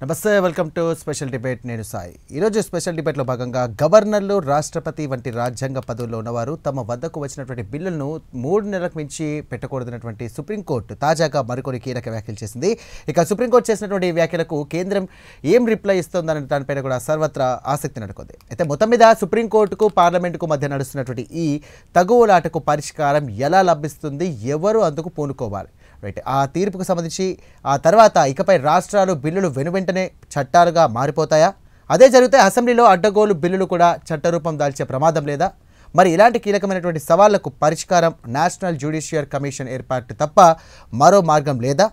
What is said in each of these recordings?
నమస్తే welcome to special debate. నేను సాయి. ఈరోజు స్పెషల్ డిబేట్లో భాగంగా గవర్నర్లు, రాష్ట్రపతి వంటి రాజ్యాంగ పదవుల్లో ఉన్నవారు తమ వద్దకు వచ్చినటువంటి బిల్లులను 3 నెలలకు మించి పెట్టకూడదన్నటువంటి సుప్రీంకోర్టు తాజాగా మరికొన్ని కీలక వ్యాఖ్యలు చేసింది. ఇక సుప్రీంకోర్టు చేసినటువంటి వ్యాఖ్యలకు కేంద్రం ఏం రిప్లై ఇస్తుందనే దానిపైన కూడా సర్వత్రా ఆసక్తి నెలకొంది. అయితే మొత్తం మీద సుప్రీంకోర్టుకు పార్లమెంటుకు మధ్య నడుస్తున్నటువంటి ఈ తగువులాటకు పరిష్కారం ఎలా లభిస్తుంది, ఎవరు అందుకు పూనుకోవాలి, రైట్, ఆ తీర్పుకు సంబంధించి ఆ తర్వాత ఇకపై రాష్ట్రాలు బిల్లులు వెనువెంటనే చట్టాలుగా మారిపోతాయా? అదే జరిగితే అసెంబ్లీలో అడ్డగోలు బిల్లులు కూడా చట్టరూపం దాల్చే ప్రమాదం లేదా? మరి ఇలాంటి కీలకమైనటువంటి సవాళ్లకు పరిష్కారం నేషనల్ జ్యుడిషియల్ కమిషన్ ఏర్పాటు తప్ప మరో మార్గం లేదా?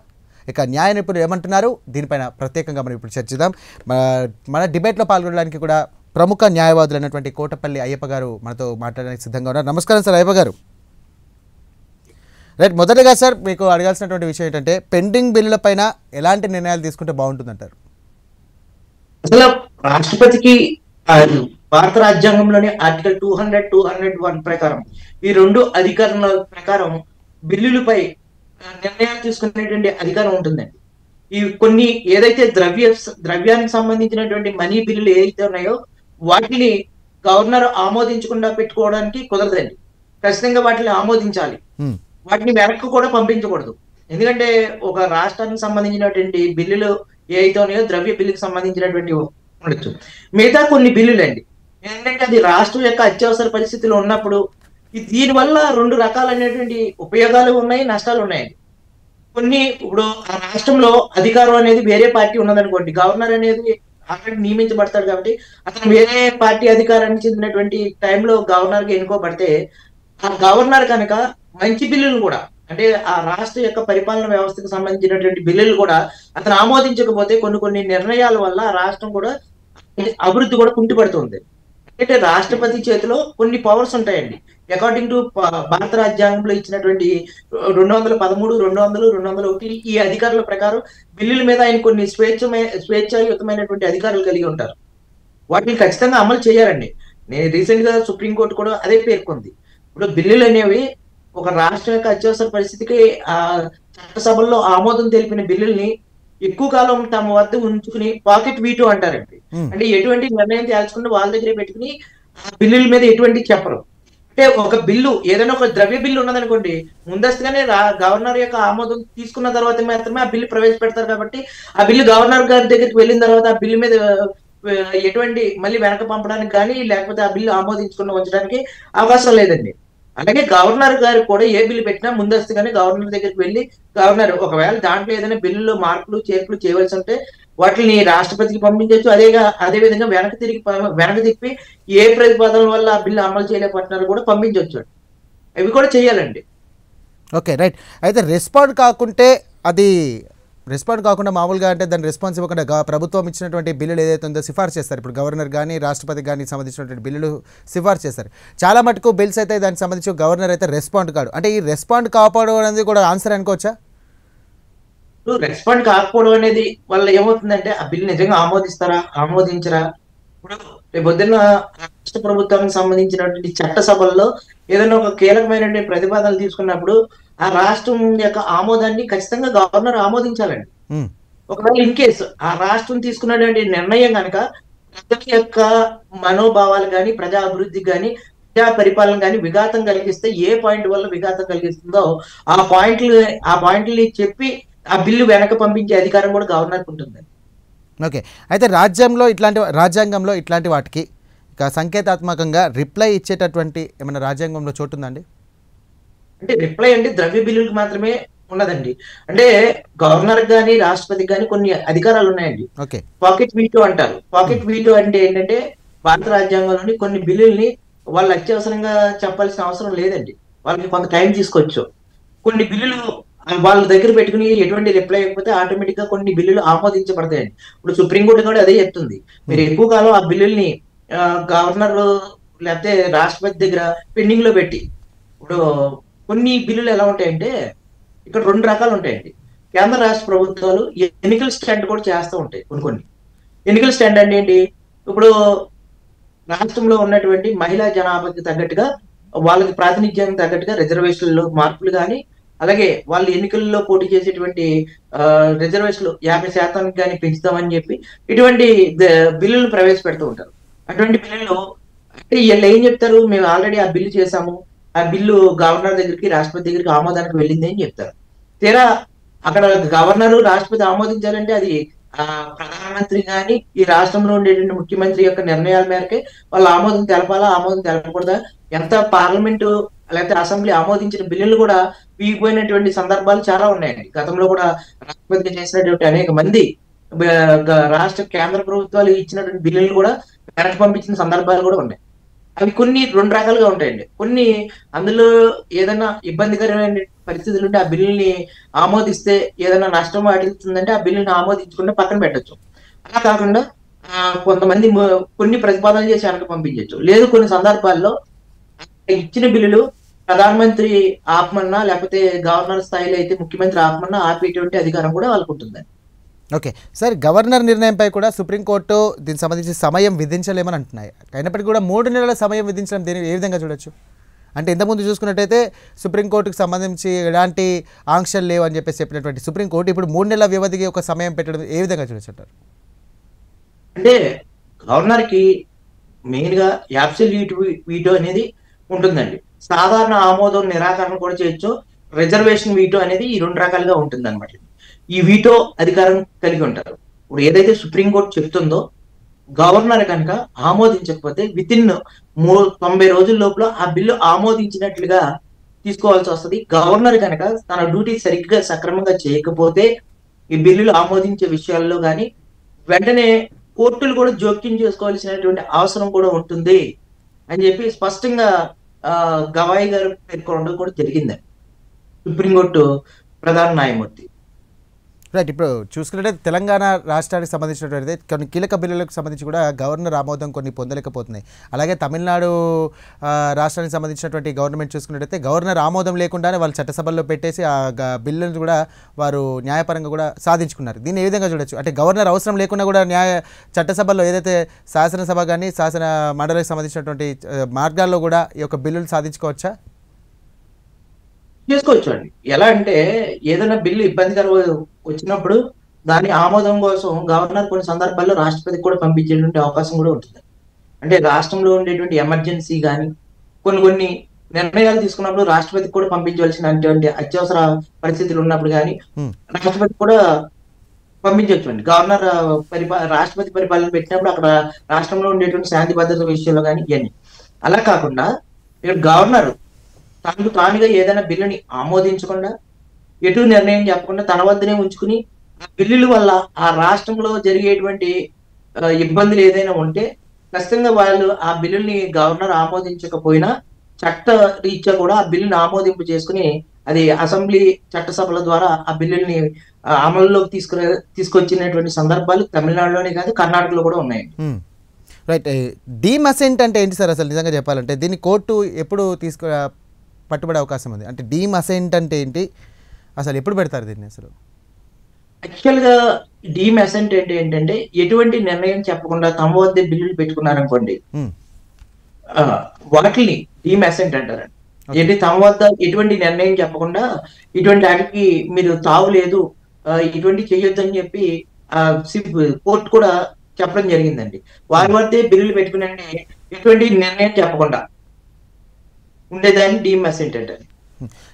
ఇక న్యాయ నిపుణులు ఏమంటున్నారు, దీనిపైన ప్రత్యేకంగా మనం ఇప్పుడు చర్చిద్దాం. మన డిబేట్లో పాల్గొనడానికి కూడా ప్రముఖ న్యాయవాదులు అయినటువంటి కోటపల్లి అయ్యప్ప గారు మనతో మాట్లాడడానికి సిద్ధంగా ఉన్నారు. నమస్కారం సార్ అయ్యప్ప గారు. రైట్, మొదటగా సార్ మీకు అడగాల్సినటువంటి విషయం ఏంటంటే పెండింగ్ బిల్లులపైన ఎలాంటి నిర్ణయాలు తీసుకుంటే బాగుంటుందంటారు? అసలు రాష్ట్రపతికి భారత రాజ్యాంగంలోని ఆర్టికల్ 200, 201 ప్రకారం ఈ రెండు అధికారాల ప్రకారం బిల్లులపై నిర్ణయాలు తీసుకునేటువంటి అధికారం ఉంటుందండి. ఈ కొన్ని ఏదైతే ద్రవ్యానికి సంబంధించినటువంటి మనీ బిల్లులు ఏదైతే ఉన్నాయో వాటిని గవర్నర్ ఆమోదించకుండా పెట్టుకోవడానికి కుదరదండి. ఖచ్చితంగా వాటిని ఆమోదించాలి. వాటిని వెనక్కి కూడా పంపించకూడదు. ఎందుకంటే ఒక రాష్ట్రానికి సంబంధించినటువంటి బిల్లులు ఏవైతే ఉన్నాయో ద్రవ్య బిల్లుకి సంబంధించినటువంటి ఉండొచ్చు. మిగతా కొన్ని బిల్లులు అండి ఏంటంటే అది రాష్ట్రం యొక్క అత్యవసర పరిస్థితులు ఉన్నప్పుడు దీనివల్ల 2 రకాలైనటువంటి ఉపయోగాలు ఉన్నాయి, నష్టాలు ఉన్నాయండి. కొన్ని ఇప్పుడు ఆ రాష్ట్రంలో అధికారం అనేది వేరే పార్టీ ఉన్నదనుకోండి, గవర్నర్ అనేది ఆల్రెడీ నియమించబడతాడు కాబట్టి అతను వేరే పార్టీ అధికారానికి చెందినటువంటి టైంలో గవర్నర్గా ఎన్నుకోబడితే ఆ గవర్నర్ కనుక మంచి బిల్లులు కూడా అంటే ఆ రాష్ట్ర యొక్క పరిపాలన వ్యవస్థకు సంబంధించినటువంటి బిల్లులు కూడా అతను ఆమోదించకపోతే కొన్ని నిర్ణయాల వల్ల రాష్ట్రం కూడా అభివృద్ధి కూడా కుంటుపడుతుంది. అంటే రాష్ట్రపతి చేతిలో కొన్ని పవర్స్ ఉంటాయండి. అకార్డింగ్ టు భారత రాజ్యాంగంలో ఇచ్చినటువంటి 213, 200, 201 ఈ అధికారుల ప్రకారం బిల్లుల మీద ఆయన కొన్ని స్వేచ్ఛాయుతమైనటువంటి అధికారులు కలిగి ఉంటారు. వాటిని ఖచ్చితంగా అమలు చేయాలండి. నేను రీసెంట్ గా సుప్రీంకోర్టు కూడా అదే పేర్కొంది. ఇప్పుడు బిల్లులు అనేవి ఒక రాష్ట్రం యొక్క అత్యవసర పరిస్థితికి ఆ చట్టసభల్లో ఆమోదం తెలిపిన బిల్లుల్ని ఎక్కువ కాలం తమ వద్ద ఉంచుకుని పాకెట్ వీటో అంటారండి. అంటే ఎటువంటి నిర్ణయం తేల్చుకుంటే వాళ్ళ దగ్గరే పెట్టుకుని ఆ బిల్లుల మీద ఎటువంటి చెప్పరు. అంటే ఒక బిల్లు ఏదైనా ఒక ద్రవ్య బిల్లు ఉన్నదనుకోండి, ముందస్తుగానే గవర్నర్ యొక్క ఆమోదం తీసుకున్న తర్వాత మాత్రమే ఆ బిల్లు ప్రవేశపెడతారు. కాబట్టి ఆ బిల్లు గవర్నర్ గారి దగ్గరికి వెళ్ళిన తర్వాత ఆ బిల్లు మీద ఎటువంటి మళ్ళీ వెనక పంపడానికి కానీ లేకపోతే ఆ బిల్లు ఆమోదించుకుని ఉంచడానికి అవకాశం లేదండి. అలాగే గవర్నర్ గారు కూడా ఏ బిల్లు పెట్టినా ముందస్తుగానే గవర్నర్ దగ్గరికి వెళ్ళి గవర్నర్ ఒకవేళ దాంట్లో ఏదైనా బిల్లులో మార్పులు చేర్పులు చేయవలసి ఉంటే వాటిని రాష్ట్రపతికి పంపించవచ్చు. అదే విధంగా వెనక తిప్పి ఏ ప్రతిపాదనల వల్ల ఆ బిల్లు అమలు చేయలేకపోతున్నారు కూడా పంపించవచ్చు. అవి కూడా చేయాలండి. Okay, right. అయితే రెస్పాండ్ కాకుండా మామూలుగా అంటే దాన్ని రెస్పాన్స్ ఇవ్వకుండా ప్రభుత్వం ఇచ్చినటువంటి బిల్లులు ఏదైతే ఉందో సిఫార్సు చేస్తారు. ఇప్పుడు గవర్నర్ కానీ రాష్ట్రపతి కానీ సంబంధించినటువంటి బిల్లులు సిఫార్సు చేస్తారు. చాలా మటుకు బిల్స్ అయితే దానికి సంబంధించి గవర్నర్ అయితే రెస్పాండ్ కాడు. అంటే ఈ రెస్పాండ్ కాకపోవడం అనేది కూడా ఆన్సర్ అనుకోవచ్చా? రెస్పాండ్ కాకపోవడం అనేది వల్ల ఏమవుతుందంటే ఆ బిల్లు నిజంగా ఆమోదిస్తారా, ఆమోదించరా? ఇప్పుడు రేపొద్దున్న రాష్ట్ర ప్రభుత్వానికి సంబంధించినటువంటి చట్టసభల్లో ఏదైనా ఒక కీలకమైనటువంటి ప్రతిపాదనలు తీసుకున్నప్పుడు ఆ రాష్ట్రం యొక్క ఆమోదాన్ని ఖచ్చితంగా గవర్నర్ ఆమోదించాలండి. ఒకవేళ ఇన్ కేసు ఆ రాష్ట్రం తీసుకున్నటువంటి నిర్ణయం కనుక ప్రజల యొక్క మనోభావాలు కానీ ప్రజా అభివృద్ధికి కానీ ప్రజా పరిపాలన కానీ విఘాతం కలిగిస్తే ఏ పాయింట్ వల్ల విఘాతం కలిగిస్తుందో ఆ పాయింట్లని చెప్పి ఆ బిల్లు వెనక పంపించే అధికారం కూడా గవర్నర్కి ఉంటుంది. ఓకే, అయితే రాజ్యాంగంలో ఇట్లాంటి వాటికి ఇక సంకేతాత్మకంగా రిప్లై ఇచ్చేటటువంటి ఏమైనా రాజ్యాంగంలో చోటు ఉందండి? అంటే రిప్లై అంటే ద్రవ్య బిల్లులకు మాత్రమే ఉన్నదండి. అంటే గవర్నర్ గానీ రాష్ట్రపతికి కానీ కొన్ని అధికారాలు ఉన్నాయండి. పాకెట్ వీటో అంటారు. పాకెట్ వీటో అంటే ఏంటంటే భారత రాజ్యాంగంలోని కొన్ని బిల్లుల్ని వాళ్ళు అత్యవసరంగా చెప్పాల్సిన అవసరం లేదండి. వాళ్ళకి కొంత టైం తీసుకోవచ్చు. కొన్ని బిల్లులు వాళ్ళ దగ్గర పెట్టుకుని ఎటువంటి రిప్లై ఇవ్వకపోతే ఆటోమేటిక్ గా కొన్ని బిల్లులు ఆమోదించబడతాయండి. ఇప్పుడు సుప్రీంకోర్టు కూడా అదే చెప్తుంది. మీరు ఎక్కువ కాలం ఆ బిల్లుల్ని గవర్నర్ లేకపోతే రాష్ట్రపతి దగ్గర పెండింగ్ లో పెట్టి ఇప్పుడు కొన్ని బిల్లులు ఎలా ఉంటాయంటే ఇక్కడ 2 రకాలు ఉంటాయండి. కేంద్ర రాష్ట్ర ప్రభుత్వాలు ఎన్నికల స్టాండ్ కూడా చేస్తూ ఉంటాయి. కొన్ని ఎన్నికల స్టాండ్ అంటే ఏంటి? ఇప్పుడు రాష్ట్రంలో ఉన్నటువంటి మహిళా జనాభాకి తగ్గట్టుగా వాళ్ళకి ప్రాతినిధ్యానికి తగ్గట్టుగా రిజర్వేషన్లు మార్పులు కానీ అలాగే వాళ్ళు ఎన్నికల్లో పోటీ చేసేటువంటి రిజర్వేషన్లు 50% కానీ పెంచుతామని చెప్పి ఇటువంటి బిల్లులు ప్రవేశపెడుతూ ఉంటారు. అటువంటి బిల్లులు అంటే వీళ్ళు ఏం చెప్తారు, మేము ఆల్రెడీ ఆ బిల్లు చేశాము, ఆ బిల్లు గవర్నర్ దగ్గరికి రాష్ట్రపతి దగ్గరికి ఆమోదానికి వెళ్ళింది అని చెప్తారు. తీరా అక్కడ గవర్నర్ రాష్ట్రపతి ఆమోదించాలంటే అది ఆ ప్రధానమంత్రి కానీ ఈ రాష్ట్రంలో ఉండేటువంటి ముఖ్యమంత్రి యొక్క నిర్ణయాల మేరకే వాళ్ళు ఆమోదం తెలపాలా, ఆమోదం తెలపకూడదా, ఎంత పార్లమెంటు లేకపోతే అసెంబ్లీ ఆమోదించిన బిల్లులు కూడా వీగిపోయినటువంటి సందర్భాలు చాలా ఉన్నాయండి. గతంలో కూడా రాష్ట్రపతిగా చేసినటువంటి అనేక మంది రాష్ట్ర కేంద్ర ప్రభుత్వాలు ఇచ్చినటువంటి బిల్లులు కూడా వెనక్కి పంపించిన సందర్భాలు కూడా ఉన్నాయి. అవి కొన్ని రెండు రకాలుగా ఉంటాయండి. కొన్ని అందులో ఏదైనా ఇబ్బందికరమైన పరిస్థితులు ఉంటే ఆ బిల్లుని ఆమోదిస్తే ఏదైనా నష్టం వాటిల్తుందంటే ఆ బిల్లుని ఆమోదించకుండా పక్కన పెట్టచ్చు. అలా కాకుండా కొంతమంది కొన్ని ప్రతిపాదనలు చేసి వెనక్కి పంపించవచ్చు. లేదు కొన్ని సందర్భాల్లో ఇచ్చిన బిల్లులు ప్రధానమంత్రి ఆపమన్నా లేకపోతే గవర్నర్ స్థాయిలో అయితే ముఖ్యమంత్రి ఆపమన్నా ఆపేటువంటి అధికారం కూడా వాళ్ళకు ఉంటుందండి. ఓకే సార్, గవర్నర్ నిర్ణయంపై కూడా సుప్రీంకోర్టు దీనికి సంబంధించి సమయం విధించలేమని అంటున్నాయి. అయినప్పటికీ కూడా 3 నెలల సమయం విధించడం దీన్ని ఏ విధంగా చూడొచ్చు? అంటే ఇంతకుముందు చూసుకున్నట్టయితే సుప్రీంకోర్టుకు సంబంధించి ఎలాంటి ఆంక్షలు లేవు అని చెప్పినటువంటి సుప్రీంకోర్టు ఇప్పుడు 3 నెలల వ్యవధికి ఒక సమయం పెట్టడం ఏ విధంగా చూడొచ్చు అంటారు? అంటే గవర్నర్ కి మెయిన్ గా అబ్సల్యూట్ వీటో అనేది ఉంటుందండి. సాధారణ ఆమోదం నిరాకరణ కూడా చేయొచ్చు. రిజర్వేషన్ వీటో అనేది ఈ 2 రకాలుగా ఉంటుంది అనమాట. ఈ వీటో అధికారం కలిగి ఉంటారు. ఇప్పుడు ఏదైతే సుప్రీంకోర్టు చెప్తుందో గవర్నర్ కనుక ఆమోదించకపోతే విత్ ఇన్ 90 రోజుల లోపల ఆ బిల్లు ఆమోదించినట్లుగా తీసుకోవాల్సి వస్తుంది. గవర్నర్ కనుక తన డ్యూటీ సరిగ్గా సక్రమంగా చేయకపోతే ఈ బిల్లులు ఆమోదించే విషయాల్లో కానీ వెంటనే కోర్టులు కూడా జోక్యం చేసుకోవాల్సినటువంటి అవసరం కూడా ఉంటుంది అని చెప్పి స్పష్టంగా గవాయి గారు పేర్కొనడం కూడా జరిగిందండి సుప్రీంకోర్టు ప్రధాన న్యాయమూర్తి. రైట్, ఇప్పుడు చూసుకున్నట్లయితే తెలంగాణ రాష్ట్రానికి సంబంధించినటువంటి కొన్ని కీలక బిల్లులకు సంబంధించి కూడా గవర్నర్ ఆమోదం కొన్ని పొందలేకపోతున్నాయి. అలాగే తమిళనాడు రాష్ట్రానికి సంబంధించినటువంటి గవర్నమెంట్ చూసుకున్నట్లయితే గవర్నర్ ఆమోదం లేకుండానే వాళ్ళు చట్టసభల్లో పెట్టేసి ఆ బిల్లులను కూడా వారు న్యాయపరంగా కూడా సాధించుకున్నారు. దీన్ని ఏ విధంగా చూడొచ్చు? అంటే గవర్నర్ అవసరం లేకుండా కూడా చట్టసభల్లో ఏదైతే శాసనసభ కానీ శాసన మండలికి సంబంధించినటువంటి మార్గాల్లో కూడా ఈ యొక్క బిల్లులు సాధించుకోవచ్చా? చేసుకోవచ్చు అండి. ఎలా అంటే ఏదైనా బిల్లు ఇబ్బందికర వచ్చినప్పుడు దాని ఆమోదం కోసం గవర్నర్ కొన్ని సందర్భాల్లో రాష్ట్రపతికి కూడా పంపించేటువంటి అవకాశం కూడా ఉంటుంది. అంటే రాష్ట్రంలో ఉండేటువంటి ఎమర్జెన్సీ కానీ కొన్ని నిర్ణయాలు తీసుకున్నప్పుడు రాష్ట్రపతికి కూడా పంపించవలసినటువంటి అత్యవసర పరిస్థితులు ఉన్నప్పుడు కానీ రాష్ట్రపతి కూడా పంపించవచ్చు అండి. గవర్నర్ రాష్ట్రపతి పరిపాలన పెట్టినప్పుడు అక్కడ రాష్ట్రంలో ఉండేటువంటి శాంతి భద్రత విషయంలో కానీ ఇవన్నీ. అలా కాకుండా ఇక్కడ గవర్నర్ తనకు తానుగా ఏదైనా బిల్లుని ఆమోదించకుండా ఎటు నిర్ణయం చెప్పకుండా తన వద్దనే ఉంచుకుని ఆ బిల్లుల వల్ల ఆ రాష్ట్రంలో జరిగేటువంటి ఇబ్బందులు ఏదైనా ఉంటే ఖచ్చితంగా వాళ్ళు ఆ బిల్లుల్ని గవర్నర్ ఆమోదించకపోయినా చట్ట రీత్యా కూడా ఆ బిల్లుని ఆమోదింపు చేసుకుని అది అసెంబ్లీ చట్టసభల ద్వారా ఆ బిల్లుల్ని అమలులోకి తీసుకొచ్చినటువంటి సందర్భాలు తమిళనాడులోనే కాదు కర్ణాటకలో కూడా ఉన్నాయండి. రైట్, డీమసెంట్ అంటే ఏంటి సార్? అసలు నిజంగా చెప్పాలంటే దీన్ని కోర్టు ఎప్పుడు పట్టుబడే అవకాశం ఉంది? అంటే డీమసెంట్ అంటే ఏంటి, అసలు ఎప్పుడు పెడతారు దీన్ని? అసలు యాక్చువల్ గా డీమసెంట్ అంటే ఏంటంటే ఎటువంటి నిర్ణయం చెప్పకుండా తమ వద్ద బిల్లులు పెట్టుకున్నారనుకోండి వాటిని డీమసెంట్ అంటారండి. ఏంటి తమ వద్ద ఎటువంటి నిర్ణయం చెప్పకుండా ఇటువంటి వాటికి మీరు తావు లేదు, ఇటువంటి చేయొద్దు అని చెప్పి కోర్టు కూడా చెప్పడం జరిగిందండి. వారి వద్దే బిల్లులు పెట్టుకునండి ఎటువంటి నిర్ణయం చెప్పకుండా ఉండేదాన్ని డీమసెంట్ అంటారు.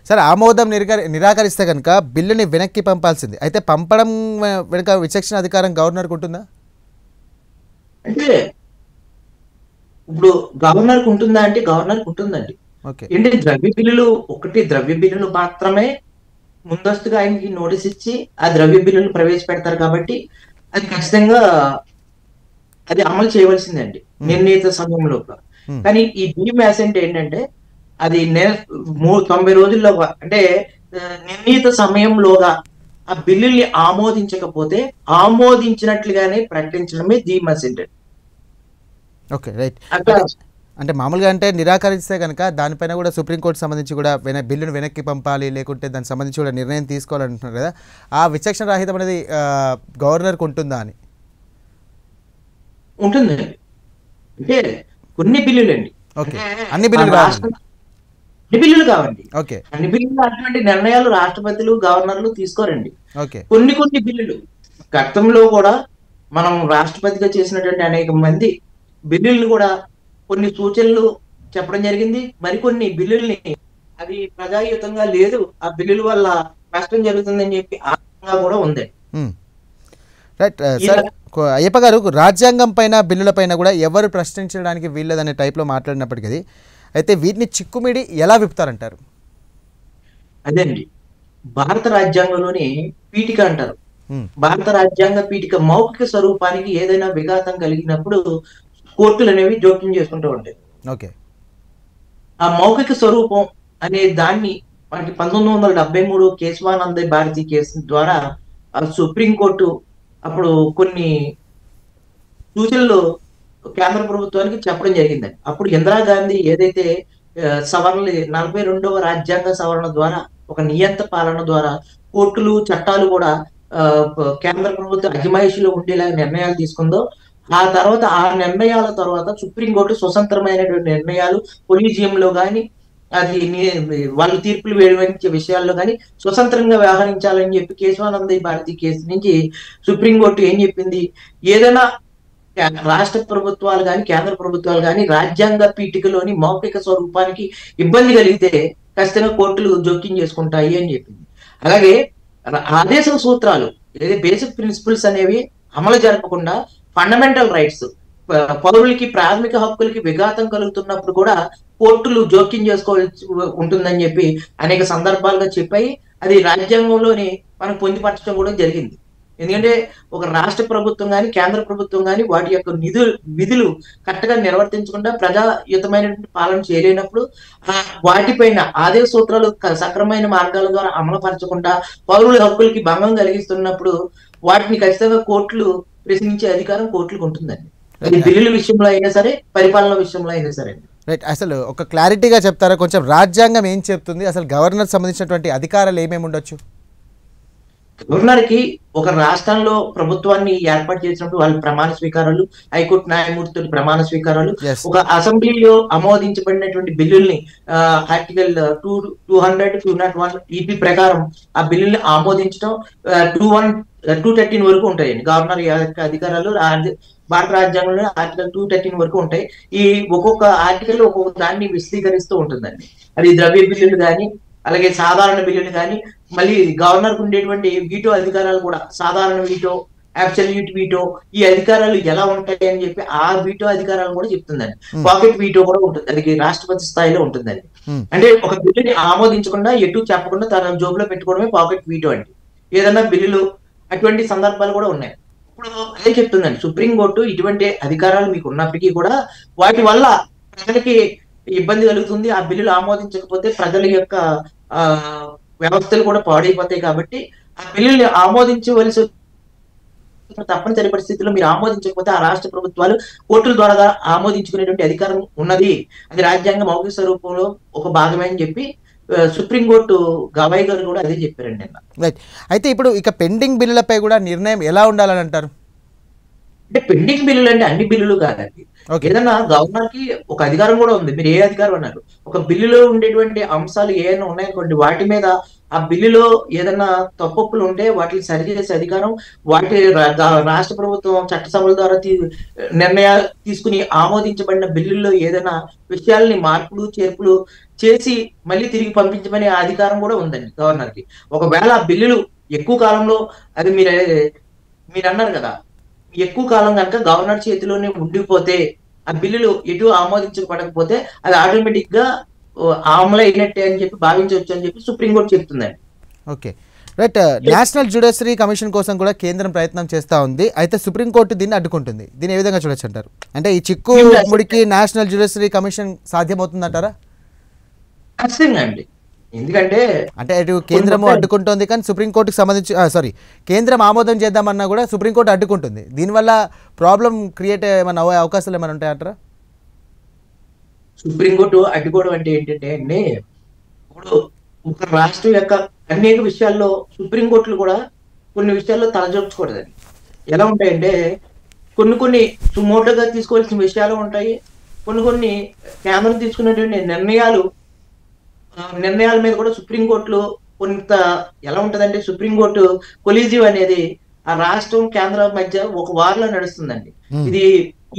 సరే, ఆమోదం నిరాకరిస్తే కనుక బిల్లుని వెనక్కి పంపాల్సింది. అయితే పంపడం వెనుక విచక్షణ అధికారం గవర్నర్కి ఉంటుందా? అంటే ఇప్పుడు గవర్నర్కి ఉంటుందా అంటే గవర్నర్కి ఉంటుందండి. ఏంటి ద్రవ్య బిల్లులు మాత్రమే ముందస్తుగా ఆయనకి నోటీస్ ఇచ్చి ఆ ద్రవ్య బిల్లులు ప్రవేశపెడతారు కాబట్టి అది ఖచ్చితంగా అది అమలు చేయవలసిందండి నిర్ణీత సమయంలో. కానీ ఈ డీమసెంట్ ఏంటంటే అది 90 రోజుల్లోగా అంటే నిర్ణీత సమయంలోగా ఆ బిల్లుల్ని ఆమోదించకపోతే ఆమోదించినట్లుగానే ప్రకటించడమే డీమసెంట్. Okay, right. అంటే మామూలుగా అంటే నిరాకరిస్తే కనుక దానిపైన కూడా సుప్రీంకోర్టు సంబంధించి కూడా బిల్లును వెనక్కి పంపాలి, లేకుంటే దానికి సంబంధించి కూడా నిర్ణయం తీసుకోవాలంటున్నారు కదా. ఆ విచక్షణ రహితం అనేది గవర్నర్కి ఉంటుందా అని? ఉంటుంది. అంటే కొన్ని బిల్లులు అండి, ఓకే, అన్ని బిల్లులు అన్ని బిల్లులు కావండి. ఓకే. అన్ని బిల్లులు అటువంటి నిర్ణయాలు రాష్ట్రపతులు గవర్నర్లు తీసుకోరండి. ఓకే. కొన్ని బిల్లులు గతంలో కూడా మనం రాష్ట్రపతిగా చేసినటువంటి అనేక మంది బిల్లుల్ని కూడా కొన్ని సూచనలు చెప్పడం జరిగింది. మరికొన్ని బిల్లుల్ని అది ప్రజాయుతంగా లేదు, ఆ బిల్లుల వల్ల నష్టం జరుగుతుందని చెప్పి ఆందోళన కూడా ఉంది. రైట్ సార్, అయ్యప్ప గారు, రాజ్యాంగం పైన బిల్లుల పైన కూడా ఎవరు ప్రశ్నించడానికి వీల్లేదనే టైప్లో మాట్లాడినప్పటికీ అయితే వీటిని చిక్కుమిడి ఎలా విప్పుతారంటారు? అదేండి, భారత రాజ్యాంగంలోని పీఠిక అంటారు. భారత రాజ్యాంగ పీఠిక మౌఖిక స్వరూపానికి ఏదైనా విఘాతం కలిగినప్పుడు కోర్టులు అనేవి జోక్యం చేసుకుంటూ ఉంటాయి. ఓకే. ఆ మౌఖిక స్వరూపం అనే దాన్ని మనకి 1973 కేశవానంద భారతి కేసు ద్వారా సుప్రీంకోర్టు అప్పుడు కొన్ని సూచనలు కేంద్ర ప్రభుత్వానికి చెప్పడం జరిగిందండి. అప్పుడు ఇందిరాగాంధీ ఏదైతే సవరణలు 42వ రాజ్యాంగ సవరణ ద్వారా ఒక నియంత పాలన ద్వారా కోర్టులు చట్టాలు కూడా కేంద్ర ప్రభుత్వ అజమాయిషిలో ఉండేలా నిర్ణయాలు తీసుకుందో, ఆ తర్వాత ఆ నిర్ణయాల తర్వాత సుప్రీంకోర్టు స్వతంత్రమైనటువంటి నిర్ణయాలు కొలీజియంలో కానీ అది వాళ్ళు తీర్పులు వెలువరించే విషయాల్లో కానీ స్వతంత్రంగా వ్యవహరించాలని చెప్పి కేశవానంద భారతి కేసు నుంచి సుప్రీంకోర్టు ఏం చెప్పింది, ఏదైనా రాష్ట్ర ప్రభుత్వాలు కానీ కేంద్ర ప్రభుత్వాలు కానీ రాజ్యాంగ పీఠికలోని మౌఖిక స్వరూపానికి ఇబ్బంది కలిగితే ఖచ్చితంగా కోర్టులు జోక్యం చేసుకుంటాయి అని చెప్పింది. అలాగే ఆదేశ సూత్రాలు లేదా బేసిక్ ప్రిన్సిపల్స్ అనేవి అమలు జరపకుండా ఫండమెంటల్ రైట్స్, పౌరులకి ప్రాథమిక హక్కులకి విఘాతం కలుగుతున్నప్పుడు కూడా కోర్టులు జోక్యం చేసుకోవాల్సి ఉంటుందని చెప్పి అనేక సందర్భాలుగా చెప్పాయి. అది రాజ్యాంగంలోని మనం పొందుపరచడం కూడా జరిగింది. ఎందుకంటే ఒక రాష్ట్ర ప్రభుత్వం కానీ కేంద్ర ప్రభుత్వం కానీ వాటి యొక్క విధులు కరెక్ట్గా నిర్వర్తించకుండా ప్రజాయుతమైనటువంటి పాలన చేయలేనప్పుడు వాటిపైన ఆదేశ సూత్రాలు సక్రమైన మార్గాల ద్వారా అమలుపరచకుండా పౌరుల హక్కులకి భంగం కలిగిస్తున్నప్పుడు వాటిని ఖచ్చితంగా కోర్టులు ప్రశ్నించే అధికారం కోర్టులకు ఉంటుందండి. అది బిల్లుల విషయంలో అయినా సరే, పరిపాలన విషయంలో అయినా సరే. రైట్. అసలు ఒక క్లారిటీగా చెప్తారా కొంచెం, రాజ్యాంగం ఏం చెప్తుంది, అసలు గవర్నర్ సంబంధించినటువంటి అధికారాలు ఏమేమి ఉండొచ్చు? గవర్నర్ కి ఒక రాష్ట్రంలో ప్రభుత్వాన్ని ఏర్పాటు చేసినప్పుడు వాళ్ళ ప్రమాణ స్వీకారాలు, హైకోర్టు న్యాయమూర్తి ప్రమాణ స్వీకారాలు, ఒక అసెంబ్లీలో ఆమోదించబడినటువంటి బిల్లుల్ని ఆర్టికల్ 200, 201 వీటి ప్రకారం ఆ బిల్లుల్ని ఆమోదించడం 213 వరకు ఉంటాయండి గవర్నర్ అధికారాలు. భారత రాజ్యాంగంలో ఆర్టికల్ 213 వరకు ఉంటాయి. ఈ ఒక్కొక్క ఆర్టికల్ ఒక్కొక్క దాన్ని విశదీకరిస్తూ ఉంటుందండి. అది ద్రవ్య బిల్లులు కానీ, అలాగే సాధారణ బిల్లులు కానీ, మళ్ళీ గవర్నర్ కు ఉండేటువంటి వీటో అధికారాలు కూడా సాధారణ వీటో, అబ్సల్యూట్ వీటో, ఈ అధికారాలు ఎలా ఉంటాయి అని చెప్పి ఆ వీటో అధికారాలు కూడా చెప్తుందండి. పాకెట్ వీటో కూడా ఉంటుంది, అది రాష్ట్రపతి స్థాయిలో ఉంటుందండి. అంటే ఒక బిల్లుని ఆమోదించకుండా ఎటు చెప్పకుండా తన జోబులో పెట్టుకోవడమే పాకెట్ వీటో అండి. ఏదన్నా బిల్లులు అటువంటి సందర్భాలు కూడా ఉన్నాయి. ఇప్పుడు అదే చెప్తుందండి, సుప్రీంకోర్టు ఇటువంటి అధికారాలు మీకు ఉన్నప్పటికీ కూడా వాటి వల్ల ప్రజలకి ఇబ్బంది కలుగుతుంది, ఆ బిల్లులు ఆమోదించకపోతే ప్రజల యొక్క వ్యవస్థలు కూడా పాడైపోతాయి. కాబట్టి ఆ బిల్లుల్ని ఆమోదించవలసి తప్పనిసరి పరిస్థితుల్లో మీరు ఆమోదించకపోతే ఆ రాష్ట్ర ప్రభుత్వాలు కోర్టుల ద్వారా ఆమోదించుకునేటువంటి అధికారం ఉన్నది, అది రాజ్యాంగ మౌఖిక స్వరూపంలో ఒక భాగమే అని చెప్పి సుప్రీంకోర్టు గవాయి గారు కూడా అదే చెప్పారండి. రైట్. అయితే ఇప్పుడు ఇక పెండింగ్ బిల్లులపై కూడా నిర్ణయం ఎలా ఉండాలని అంటారు? అంటే పెండింగ్ బిల్లులు అంటే అన్ని బిల్లులు కాదండి. ఏదన్నా గవర్నర్ కి ఒక అధికారం కూడా ఉంది. మీరు ఏ అధికారం అన్నారు, ఒక బిల్లులో ఉండేటువంటి అంశాలు ఏమైనా ఉన్నాయనుకోండి, వాటి మీద ఆ బిల్లులో ఏదన్నా తప్పులు ఉంటే వాటిని సరిచేసే అధికారం, వాటి రాష్ట్ర ప్రభుత్వం చట్టసభల ద్వారా నిర్ణయాలు తీసుకుని ఆమోదించబడిన బిల్లుల్లో ఏదైనా విషయాల్ని మార్పులు చేర్పులు చేసి మళ్ళీ తిరిగి పంపించమనే అధికారం కూడా ఉందండి గవర్నర్ కి. ఒకవేళ ఆ బిల్లులు ఎక్కువ కాలంలో, అది మీరు అన్నారు కదా, ఎక్కువ కాలం కనుక గవర్నర్ చేతిలోనే ఉండిపోతే ఆ బిల్లులు ఎటు ఆమోదించబడకపోతే అది ఆటోమేటిక్ గా అమలు అయినట్టే అని చెప్పి భావించవచ్చు అని చెప్పి సుప్రీంకోర్టు చెప్తుందండి. Okay. Right. National judiciary commission కోసం కూడా కేంద్రం ప్రయత్నం చేస్తూ ఉంది. అయితే సుప్రీంకోర్టు దీన్ని అడ్డుకుంటుంది. దీన్ని ఏ విధంగా చూడొచ్చు అంటారు? అంటే ఈ చిక్కు ముడికి నేషనల్ జ్యుడిషియరీ కమిషన్ సాధ్యమవుతుందంటారా? ఖచ్చితంగా అండి. ఎందుకంటే అంటే ఇటు కేంద్రము అడ్డుకుంటోంది, కానీ సుప్రీంకోర్టుకి సంబంధించి కేంద్రం ఆమోదం చేద్దామన్నా కూడా సుప్రీంకోర్టు అడ్డుకుంటుంది. దీనివల్ల ప్రాబ్లం క్రియేట్ ఏమైనా అయ్యే అవకాశాలు ఏమైనా ఉంటాయంటారా? సుప్రీంకోర్టు అడ్డుకోవడం అంటే ఏంటంటే అండి, ఇప్పుడు ఒక రాష్ట్రం యొక్క అనేక విషయాల్లో సుప్రీంకోర్టులు కూడా కొన్ని విషయాల్లో తలజొచ్చకూడదండి. ఎలా ఉంటాయంటే కొన్ని సుమోటోగా తీసుకోవాల్సిన విషయాలు ఉంటాయి, కొన్ని కేంద్రం తీసుకునేటువంటి నిర్ణయాలు నిర్ణయాల మీద కూడా సుప్రీంకోర్టులో కొంత ఎలా ఉంటదంటే, సుప్రీంకోర్టు కొలీజివ్ అనేది ఆ రాష్ట్రం కేంద్రం మధ్య ఒక వార్లో నడుస్తుందండి. ఉమ్, ఇది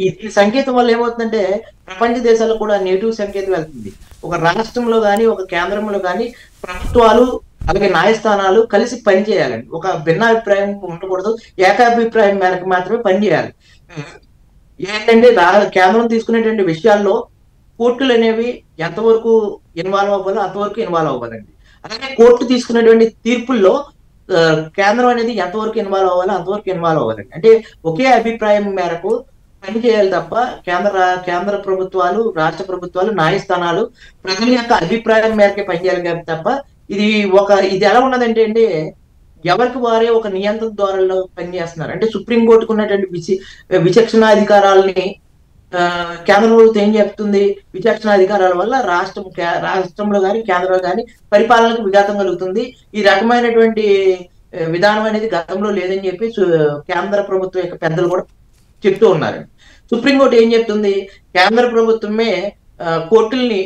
ఈ ఈ సంకేతం వల్ల ఏమవుతుందంటే ప్రపంచ దేశాలకు కూడా నెగిటివ్ సంకేతం వెళ్తుంది. ఒక రాష్ట్రంలో కానీ ఒక కేంద్రంలో కానీ ప్రభుత్వాలు అలాగే న్యాయస్థానాలు కలిసి పనిచేయాలండి. ఒక భిన్నాభిప్రాయం ఉండకూడదు, ఏకాభిప్రాయం మేరకు మాత్రమే పనిచేయాలి. ఏంటంటే కేంద్రం తీసుకునేటువంటి విషయాల్లో కోర్టులు అనేవి ఎంతవరకు ఇన్వాల్వ్ అవ్వాలో అంతవరకు ఇన్వాల్వ్ అవ్వాలండి. అలాగే కోర్టు తీసుకునేటువంటి తీర్పుల్లో ఆ, కేంద్రం అనేది ఎంతవరకు ఇన్వాల్వ్ అవ్వాలో అంతవరకు ఇన్వాల్వ్ అవ్వాలండి. అంటే ఒకే అభిప్రాయం మేరకు పని చేయాలి తప్ప కేంద్ర ప్రభుత్వాలు, రాష్ట్ర ప్రభుత్వాలు, న్యాయస్థానాలు ప్రజల యొక్క అభిప్రాయం మేరకే పనిచేయాలి తప్ప ఇది ఎలా ఉన్నదంటే అండి, ఎవరికి వారే ఒక నియంత్రణ ద్వారాలో పనిచేస్తున్నారు. అంటే సుప్రీంకోర్టుకు ఉన్నటువంటి విచక్షణాధికారాలని కేంద్ర ప్రభుత్వం ఏం చెప్తుంది, విచక్షణాధికారాల వల్ల రాష్ట్రంలో కానీ కేంద్రంలో కానీ పరిపాలనకు విఘాతం కలుగుతుంది. ఈ రకమైనటువంటి విధానం అనేది గతంలో లేదని చెప్పి కేంద్ర ప్రభుత్వం యొక్క పెద్దలు కూడా చెప్తూ ఉన్నారు. సుప్రీంకోర్టు ఏం చెప్తుంది, కేంద్ర ప్రభుత్వమే కోర్టుల్ని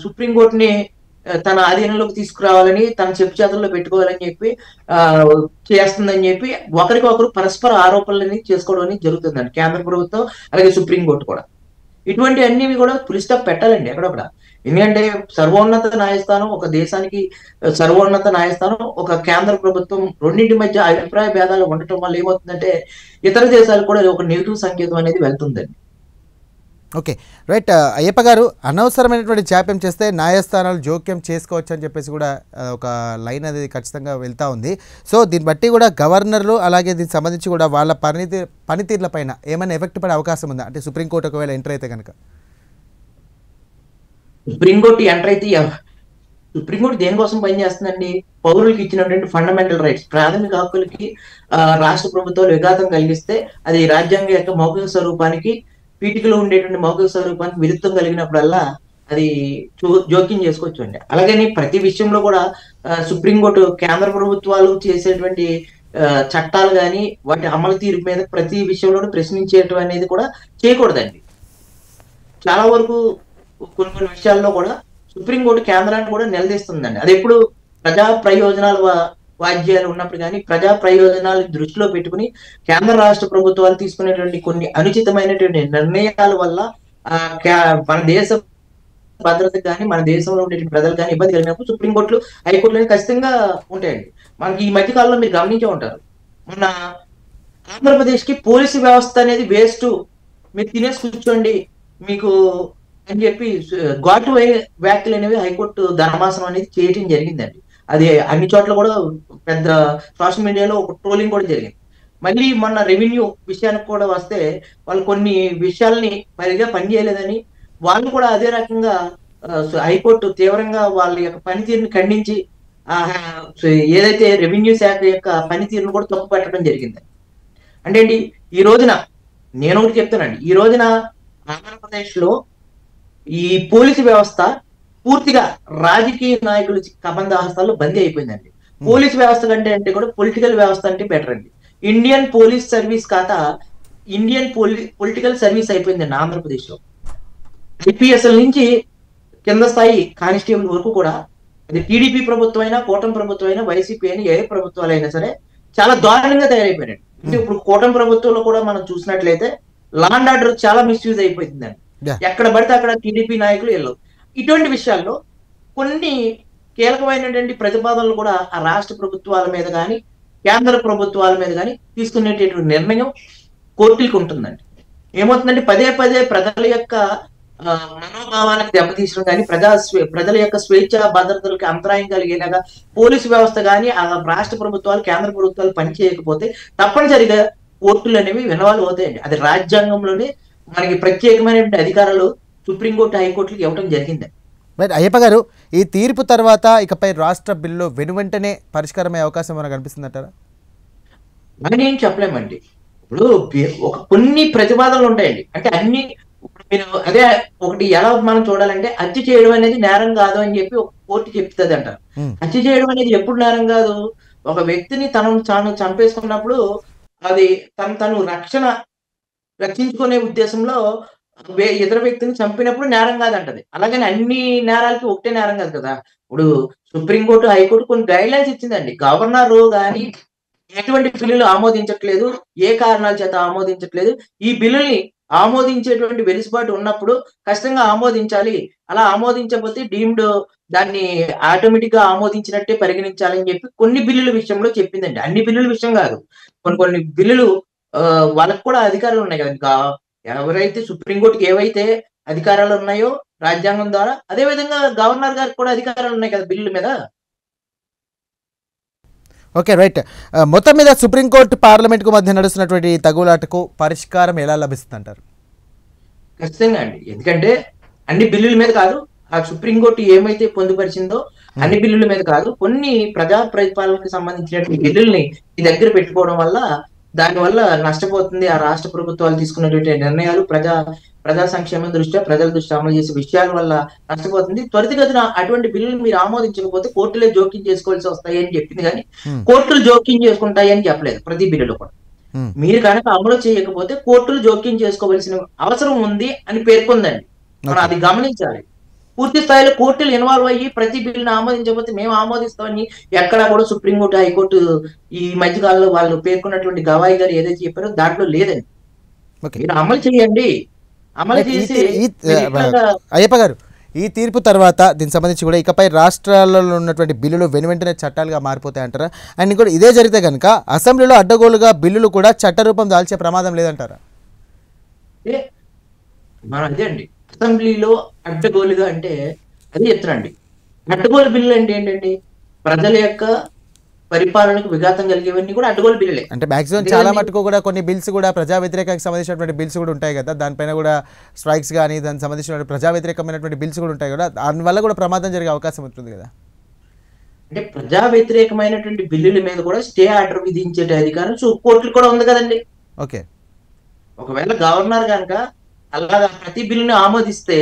సుప్రీంకోర్టుని తన ఆధీనంలోకి తీసుకురావాలని, తన చెప్పు చేతుల్లో పెట్టుకోవాలని చెప్పి చేస్తుందని చెప్పి ఒకరికొకరు పరస్పర ఆరోపణలని చేసుకోవడం అనేది జరుగుతుందండి కేంద్ర ప్రభుత్వం అలాగే సుప్రీంకోర్టు కూడా. ఇటువంటి అన్నివి కూడా పులి స్టాప్ పెట్టాలండి ఎక్కడొక్కడ. ఎందుకంటే సర్వోన్నత న్యాయస్థానం ఒక దేశానికి సర్వోన్నత న్యాయస్థానం, ఒక కేంద్ర ప్రభుత్వం రెండింటి మధ్య అభిప్రాయ భేదాలు ఉండటం వల్ల ఏమవుతుందంటే ఇతర దేశాలకు కూడా ఒక నెగిటివ్ సంకేతం అనేది వెళ్తుందండి. Okay, right. అయ్యప్ప గారు, అనవసరమైనటువంటి జాప్యం చేస్తే న్యాయస్థానాలు జోక్యం చేసుకోవచ్చు అని చెప్పేసి కూడా ఒక లైన్ అనేది ఖచ్చితంగా వెళ్తూ ఉంది. సో దీన్ని బట్టి కూడా గవర్నర్లు అలాగే దీనికి సంబంధించి కూడా వాళ్ళ పనితీర్ల పైన ఏమైనా ఎఫెక్ట్ పడే అవకాశం ఉందా? అంటే సుప్రీంకోర్టు ఒకవేళ ఎంటర్ అయితే కనుక. సుప్రీంకోర్టు ఎంటర్ అయితే సుప్రీంకోర్టు దేనికోసం పనిచేస్తుందండి, పౌరులకు ఇచ్చినటువంటి ఫండమెంటల్ రైట్స్, ప్రాథమిక హక్కులకి రాష్ట్ర ప్రభుత్వాలు విఘాతం కలిగిస్తే అది రాజ్యాంగం యొక్క మౌఖిక స్వరూపానికి, పీఠికలో ఉండేటువంటి మౌఖిక స్వరూపానికి విరుద్ధం కలిగినప్పుడల్లా అది జోక్యం చేసుకోవచ్చు అండి. అలాగని ప్రతి విషయంలో కూడా సుప్రీంకోర్టు కేంద్ర ప్రభుత్వాలు చేసేటువంటి చట్టాలు కానీ వాటి అమలు తీరు మీద ప్రతి విషయంలోనూ ప్రశ్నించేయటం అనేది కూడా చేయకూడదండి. చాలా వరకు కొన్ని విషయాల్లో కూడా సుప్రీంకోర్టు కేంద్రాన్ని కూడా నిలదీస్తుందండి. అది ఎప్పుడు ప్రజా ప్రయోజనాల వాద్యాలు ఉన్నప్పుడు కానీ ప్రజా ప్రయోజనాలు దృష్టిలో పెట్టుకుని కేంద్ర రాష్ట్ర ప్రభుత్వాలు తీసుకునేటువంటి కొన్ని అనుచితమైనటువంటి నిర్ణయాల వల్ల మన దేశ భద్రత కానీ మన దేశంలో ఉండేటువంటి ప్రజలు కానీ ఇబ్బంది కలిగినప్పుడు సుప్రీంకోర్టులు, హైకోర్టులు ఖచ్చితంగా ఉంటాయండి. మనకి ఈ మధ్య కాలంలో మీరు గమనించే ఉంటారు, మన ఆంధ్రప్రదేశ్ కి పోలీసు వ్యవస్థ అనేది వేస్ట్, మీరు తినేసి కూర్చోండి మీకు అని చెప్పి ఘాటు వ్యాఖ్యలు అనేవి హైకోర్టు ధర్మాసనం అనేది చేయటం జరిగిందండి. అది అన్ని చోట్ల కూడా పెద్ద సోషల్ మీడియాలో ఒక ట్రోలింగ్ కూడా జరిగింది. మళ్ళీ మొన్న రెవెన్యూ విషయానికి కూడా వస్తే వాళ్ళు కొన్ని విషయాల్ని సరిగా పనిచేయలేదని వాళ్ళు కూడా అదే రకంగా హైకోర్టు తీవ్రంగా వాళ్ళ యొక్క పనితీరుని ఖండించి ఏదైతే రెవెన్యూ శాఖ యొక్క పనితీరును కూడా తప్పు పెట్టడం జరిగింది. అంటే అండి, ఈ రోజున నేను ఒకటి చెప్తానండి, ఈ రోజున ఆంధ్రప్రదేశ్ లో ఈ పోలీసు వ్యవస్థ పూర్తిగా రాజకీయ నాయకుల కబంధ బందీ అయిపోయిందండి. పోలీసు వ్యవస్థ కంటే అంటే కూడా పొలిటికల్ వ్యవస్థ అంటే బెటర్ అండి. ఇండియన్ పోలీస్ సర్వీస్ కాక ఇండియన్ పొలిటికల్ సర్వీస్ అయిపోయిందండి ఆంధ్రప్రదేశ్ లో. ఐపీఎస్ఎల్ నుంచి కింద స్థాయి కానిస్టేబుల్ వరకు కూడా అది టీడీపీ ప్రభుత్వం అయినా, కూటమి ప్రభుత్వం అయినా, వైసీపీ అయినా, ఏ ప్రభుత్వాలు అయినా సరే చాలా దారుణంగా తయారైపోయినాయి. అంటే ఇప్పుడు కూటమి ప్రభుత్వంలో కూడా మనం చూసినట్లయితే లా అండ్ ఆర్డర్ చాలా మిస్యూజ్ అయిపోతుందండి. ఎక్కడ పడితే అక్కడ టీడీపీ నాయకులు వెళ్ళవు. ఇటువంటి విషయాల్లో కొన్ని కీలకమైనటువంటి ప్రతిపాదనలు కూడా ఆ రాష్ట్ర ప్రభుత్వాల మీద కానీ కేంద్ర ప్రభుత్వాల మీద కానీ తీసుకునేటటువంటి నిర్ణయం కోర్టులకు ఉంటుందండి. ఏమవుతుందంటే పదే పదే ప్రజల యొక్క మనోభావాలకు దెబ్బతీసడం కానీ ప్రజల యొక్క స్వేచ్ఛ భద్రతలకు అంతరాయం కలిగేలాగా పోలీసు వ్యవస్థ కానీ ఆ రాష్ట్ర ప్రభుత్వాలు కేంద్ర ప్రభుత్వాలు పనిచేయకపోతే తప్పనిసరిగా కోర్టులు అనేవి వినవాళ్ళు అవుతాయండి. అది రాజ్యాంగంలోనే మనకి ప్రత్యేకమైనటువంటి అధికారాలు సుప్రీంకోర్టు, హైకోర్టులకు ఇవ్వడం జరిగింది. రైట్. అయ్యప్ప గారు, ఈ తీర్పు తర్వాత ఇకపై రాష్ట్ర బిల్లు వెనువెంటనే పరిష్కారమయ్యే అవకాశం మనకు కనిపిస్తుందంటారా? అని ఏం చెప్పలేమండి. ఇప్పుడు కొన్ని ప్రతిపాదనలు ఉంటాయండి. అంటే అన్ని మీరు అదే ఒకటి ఎలా మనం చూడాలంటే హత్య చేయడం అనేది నేరం కాదు అని చెప్పి ఒక కోర్టు చెప్తుంది అంటారు. హత్య చేయడం అనేది ఎప్పుడు నేరం కాదు, ఒక వ్యక్తిని తాను చంపేసుకున్నప్పుడు అది తను రక్షించుకునే ఉద్దేశంలో ఇతర వ్యక్తిని చంపినప్పుడు నేరం కాదంటది. అలాగని అన్ని నేరాలకి ఒకటే నేరం కాదు కదా! ఇప్పుడు సుప్రీంకోర్టు, హైకోర్టు కొన్ని గైడ్‌లైన్స్ ఇచ్చిందండి. గవర్నరు గాని ఎటువంటి బిల్లులు ఆమోదించట్లేదు. ఏ కారణాల చేత ఆమోదించట్లేదు. ఈ బిల్లుల్ని ఆమోదించేటువంటి వెసులుబాటు ఉన్నప్పుడు ఖచ్చితంగా ఆమోదించాలి. అలా ఆమోదించకపోతే దాన్ని ఆటోమేటిక్‌గా ఆమోదించినట్టే పరిగణించాలని చెప్పి కొన్ని బిల్లుల విషయంలో చెప్పిందండి. అన్ని బిల్లుల విషయం కాదు. కొన్ని కొన్ని బిల్లులు వాళ్ళకి కూడా అధికారాలు ఉన్నాయి కదా! ఎవరైతే సుప్రీంకోర్టుకి ఏవైతే అధికారాలు ఉన్నాయో రాజ్యాంగం ద్వారా, అదే విధంగా గవర్నర్ గారికి కూడా అధికారాలు ఉన్నాయి కదా బిల్లుల మీద. Okay, right. మొత్తం మీద సుప్రీంకోర్టు పార్లమెంట్కు మధ్య నడుస్తున్నటువంటి తగులాటకు పరిష్కారం ఎలా లభిస్తుందంటారు? ఖచ్చితంగా అండి. ఎందుకంటే అన్ని బిల్లుల మీద కాదు. ఆ సుప్రీంకోర్టు ఏమైతే పొందుపరిచిందో అన్ని బిల్లుల మీద కాదు. కొన్ని ప్రజా పరిపాలనకు సంబంధించినటువంటి బిల్లుల్ని ఈ దగ్గర పెట్టుకోవడం వల్ల దానివల్ల నష్టపోతుంది. ఆ రాష్ట్ర ప్రభుత్వాలు తీసుకున్నటువంటి నిర్ణయాలు ప్రజా సంక్షేమం దృష్ట్యా, ప్రజల దృష్ట్యా అమలు చేసే విషయాల వల్ల నష్టపోతుంది. త్వరితగతిన అటువంటి బిల్లులు మీరు ఆమోదించకపోతే కోర్టులే జోక్యం చేసుకోవాల్సి వస్తాయి అని చెప్పింది కానీ కోర్టులు జోక్యం చేసుకుంటాయి అని చెప్పలేదు ప్రతి బిల్లులో కూడా. మీరు కనుక అమలు చేయకపోతే కోర్టులు జోక్యం చేసుకోవాల్సిన అవసరం ఉంది అని పేర్కొందండి. మనం అది గమనించాలి. పూర్తి స్థాయిలో కోర్టులు ఇన్వాల్వ్ అయ్యి ప్రతి బిల్లును ఆమోదించకపోతే మేము ఆమోదిస్తామని ఎక్కడా కూడా సుప్రీంకోర్టు, హైకోర్టు ఈ మధ్య కాలంలో వాళ్ళు పేర్కొన్నటువంటి గవాయి గారు ఏదైతే చెప్పారో దాంట్లో లేదండి. మీరు అమలు చేయండి. అమలు చేసి అయ్యప్ప గారు, ఈ తీర్పు తర్వాత దీనికి సంబంధించి కూడా ఇకపై రాష్ట్రాలలో ఉన్నటువంటి బిల్లులు వెనువెంటనే చట్టాలుగా మారిపోతాయి అంటారా? అండ్ కూడా ఇదే జరిగితే కనుక అసెంబ్లీలో అడ్డగోలుగా బిల్లులు కూడా చట్టరూపం దాల్చే ప్రమాదం లేదంటారా? మనం అదే అండి, అసెంబ్లీలో అడ్డగోలుగా అంటే అదే చెప్తానండి. అడ్డగోలు బిల్లులు అంటే ఏంటండి? ప్రజల యొక్క పరిపాలనకు విఘాతం కలిగేవన్నీ కూడా అడ్డగోలు బిల్లులే. అంటే మాక్సిమం చాలా మటుకు కూడా కొన్ని బిల్స్ కూడా ప్రజా వ్యతిరేకానికి సంబంధించినటువంటి బిల్స్ కూడా ఉంటాయి కదా, దానిపైన కూడా స్ట్రైక్స్ కానీ దానికి సంబంధించిన ప్రజా వ్యతిరేకమైనటువంటి బిల్స్ కూడా ఉంటాయి కదా, దానివల్ల కూడా ప్రమాదం జరిగే అవకాశం ఉంటుంది కదా. అంటే ప్రజా వ్యతిరేకమైనటువంటి బిల్లుల మీద కూడా స్టే ఆర్డర్ విధించే అధికారం కోర్టులు కూడా ఉంది కదండి. ఓకే, ఒకవేళ గవర్నర్ కనుక అలాగా ప్రతి బిల్లుని ఆమోదిస్తే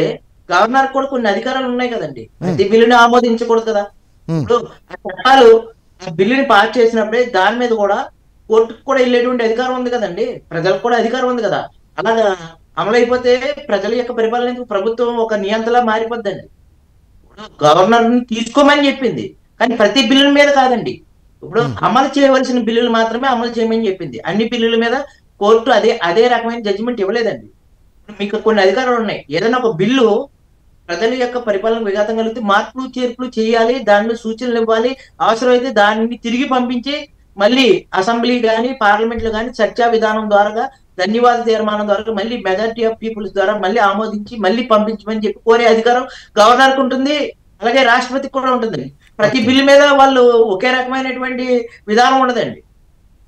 గవర్నర్ కూడా కొన్ని అధికారాలు ఉన్నాయి కదండి. ప్రతి బిల్లుని ఆమోదించకూడదు కదా. ఇప్పుడు ఆ చట్టాలు ఆ బిల్లుని పాస్ చేసినప్పుడే దాని మీద కూడా కోర్టుకు కూడా వెళ్ళేటువంటి అధికారం ఉంది కదండి. ప్రజలకు కూడా అధికారం ఉంది కదా. అలాగా అమలైపోతే ప్రజల యొక్క పరిపాలన ప్రభుత్వం ఒక నియంత్రలా మారిపోద్దండి. గవర్నర్ ని తీసుకోమని చెప్పింది కానీ ప్రతి బిల్లుల మీద కాదండి. ఇప్పుడు అమలు చేయవలసిన బిల్లులు మాత్రమే అమలు చేయమని చెప్పింది. అన్ని బిల్లుల మీద కోర్టు అదే రకమైన జడ్జిమెంట్ ఇవ్వలేదండి. మీకు కొన్ని అధికారాలు ఉన్నాయి. ఏదైనా ఒక బిల్లు ప్రజల యొక్క పరిపాలన విఘాతం కలిగితే మార్పులు చేర్పులు చేయాలి, దానిలో సూచనలు ఇవ్వాలి, అవసరమైతే దానిని తిరిగి పంపించి మళ్ళీ అసెంబ్లీ కానీ పార్లమెంట్ లో కానీ చర్చా విధానం ద్వారా, ధన్యవాద తీర్మానం ద్వారా, మళ్ళీ మెజారిటీ ఆఫ్ పీపుల్స్ ద్వారా మళ్ళీ ఆమోదించి మళ్ళీ పంపించమని చెప్పి కోరే అధికారం గవర్నర్కి ఉంటుంది. అలాగే రాష్ట్రపతికి కూడా ఉంటుంది. ప్రతి బిల్లు మీద వాళ్ళు ఒకే రకమైనటువంటి విధానం ఉండదండి.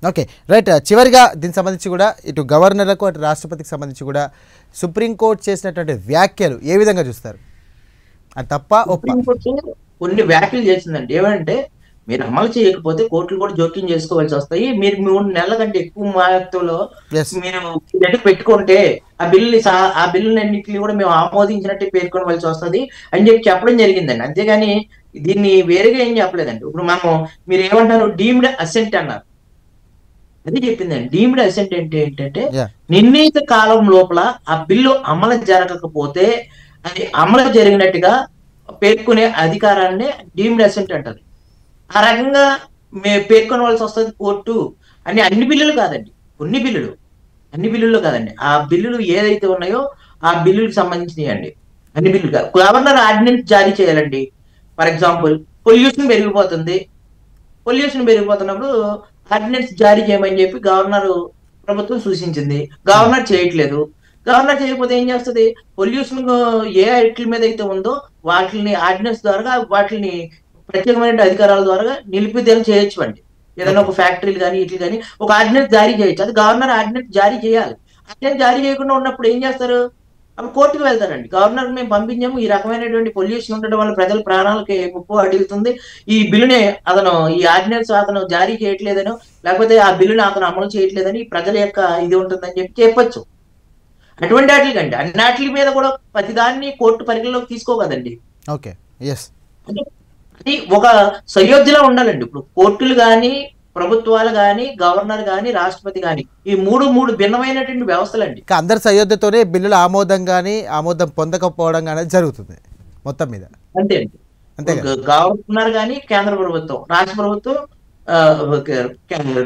Okay, right. చివరిగా దీనికి సంబంధించి కూడా ఇటు గవర్నర్లకు అటు రాష్ట్రపతికి సంబంధించి కూడా సుప్రీంకోర్టు చేసినటువంటి వ్యాఖ్యలు ఏ విధంగా చూస్తారు? అది తప్ప సుప్రీంకోర్టు కొన్ని వ్యాఖ్యలు చేసిందండి. ఏమంటే మీరు అమలు చేయకపోతే కోర్టులు కూడా జోక్యం చేసుకోవాల్సి వస్తాయి. మీరు 3 నెలల కంటే ఎక్కువ మొత్తంలో మీరు దగ్గర పెట్టుకుంటే ఆ బిల్లులన్నింటినీ కూడా మేము ఆమోదించినట్టే పేర్కొనవలసి వస్తుంది అని చెప్పడం జరిగిందండి. అంతేగాని దీన్ని వేరేగా ఏం చెప్పలేదండి. ఇప్పుడు మీరు ఏమంటారు, డీమ్డ్ అసెంట్ అన్నారు. అది చెప్పిందండి. డీమ్డ్ అసెంట్ ఏంటంటే నిర్ణీత కాలం లోపల ఆ బిల్లు అమలు జరగకపోతే అది అమలు జరిగినట్టుగా పేర్కొనే అధికారాన్ని డీమ్డ్ అసెంట్ అంటారు. ఆ రకంగా పేర్కొనవలసి వస్తుంది కోర్టు అని అన్ని బిల్లులు కాదండి, కొన్ని బిల్లులు, అన్ని బిల్లుల్లో కాదండి. ఆ బిల్లులు ఏదైతే ఉన్నాయో ఆ బిల్లులకు సంబంధించినవి అండి, అన్ని బిల్లులు కాదు. గవర్నర్ ఆర్డినెన్స్ జారీ చేయాలండి. ఫర్ ఎగ్జాంపుల్ పొల్యూషన్ పెరిగిపోతున్నప్పుడు ఆర్డినెన్స్ జారీ చేయమని చెప్పి ప్రభుత్వం సూచించింది. గవర్నర్ చేయట్లేదు. గవర్నర్ చేయకపోతే ఏం చేస్తుంది? పొల్యూషన్ ఏ ఐట్ల మీద అయితే ఉందో వాటిని ఆర్డినెన్స్ ద్వారా వాటిని ప్రత్యేకమైన అధికారాల ద్వారా నిలిపిదేం చేయొచ్చు అండి. ఏదైనా ఒక ఫ్యాక్టరీలు కానీ ఇట్లు కానీ ఒక ఆర్డినెన్స్ జారీ చేయొచ్చు. అది గవర్నర్ ఆర్డినెన్స్ జారీ చేయాలి. ఆర్డినెన్స్ జారీ చేయకుండా ఉన్నప్పుడు ఏం చేస్తారు? అప్పుడు కోర్టుకు వెళ్తారండి. గవర్నర్ మేము పంపించాము, ఈ రకమైనటువంటి పొల్యూషన్ ఉండడం వల్ల ప్రజల ప్రాణాలకి ముప్పు అడుగుతుంది, ఈ బిల్లుని ఈ ఆర్డినెన్స్ అతను జారీ చేయట్లేదనో లేకపోతే ఆ బిల్లుని అతను అమలు చేయట్లేదని ప్రజల యొక్క ఇది ఉంటుందని చెప్పొచ్చు. అటువంటి వాటికండి అన్నిటి మీద కూడా ప్రతిదాన్ని కోర్టు పరిగణలోకి తీసుకోకదండి. Okay, yes. అది ఒక సయోధ్యలా ఉండాలండి. ఇప్పుడు కోర్టులు కానీ ప్రభుత్వాలు కానీ, గవర్నర్ కానీ, రాష్ట్రపతి కానీ ఈ మూడు భిన్నమైనటువంటి వ్యవస్థలండి. ఇంకా అందరి సయోధ్యతోనే బిల్లుల ఆమోదం కానీ ఆమోదం పొందకపోవడం కానీ జరుగుతుంది మొత్తం మీద. అంతే అండి. అంతే కదా. గవర్నర్ కానీ కేంద్ర ప్రభుత్వం, రాష్ట్ర ప్రభుత్వం, ఆ,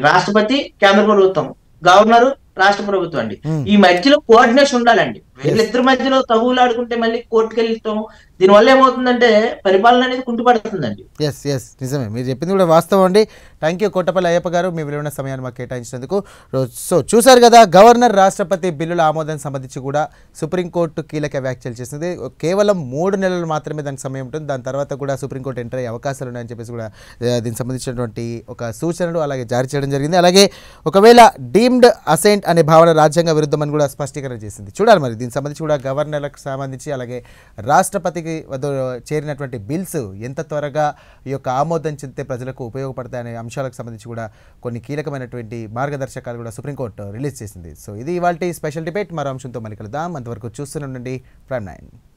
రాష్ట్రపతి కేంద్ర ప్రభుత్వం, గవర్నర్ రాష్ట్ర ప్రభుత్వం అండి. ఉమ్. ఈ మధ్యలో కోఆర్డినేషన్ ఉండాలండి. వీళ్ళిద్దరి మధ్యలో తగువులాడుకుంటే మళ్ళీ కోర్టుకు వెళ్తాం. దీనివల్ల ఏమవుతుందంటే పరిపాలన అనేది కుంటుపడుతుందండి. ఎస్ నిజమే, మీరు చెప్పింది కూడా వాస్తవం అండి. థ్యాంక్ యూ కోటపల్లి అయ్యప్ప గారు, మీ విలువైన సమయాన్ని మాకు కేటాయించినందుకు. సో చూశారు కదా, గవర్నర్ రాష్ట్రపతి బిల్లుల ఆమోదం సంబంధించి కూడా సుప్రీంకోర్టు కీలక వ్యాఖ్యలు చేసింది. కేవలం 3 నెలలు మాత్రమే దానికి సమయం ఉంటుంది. దాని తర్వాత కూడా సుప్రీంకోర్టు ఎంటర్ అయ్యే అవకాశాలు ఉన్నాయని చెప్పేసి కూడా దీనికి సంబంధించినటువంటి ఒక సూచనలు అలాగే జారీ చేయడం జరిగింది. అలాగే ఒకవేళ డీమ్డ్ అసెంట్ అనే భావన రాజ్యాంగ విరుద్ధమని కూడా స్పష్టీకరణ చేసింది. చూడాలి మరి దీనికి సంబంధించి కూడా గవర్నర్లకు సంబంధించి అలాగే రాష్ట్రపతికి వద్ద చేరినటువంటి బిల్స్ ఎంత త్వరగా ఈ యొక్క ఆమోదం చెందితే ప్రజలకు ఉపయోగపడతాయనే అంశాలకు సంబంధించి కూడా కొన్ని కీలకమైనటువంటి మార్గదర్శకాలు కూడా సుప్రీంకోర్టు రిలీజ్ చేసింది. సో ఇది ఇవాల్టి స్పెషల్ డిబేట్. మరో అంశంతో మళ్ళీ కలుద్దాం. అంతవరకు చూస్తూనే ఉండండి ప్రైమ్ 9.